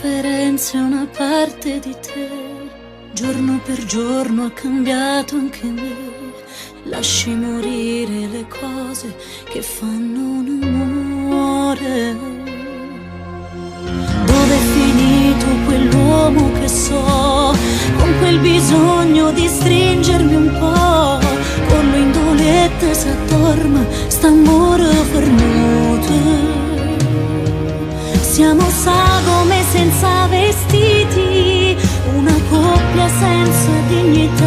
sofferenza è una parte di te. Giorno per giorno ha cambiato anche me. Lasci morire le cose che fanno un amore. Dove è finito quell'uomo che so, con quel bisogno di stringermi un po', con l'indoletta s'addorma, st'amore fermato. Siamo sagome senza vestiti, una coppia senza dignità.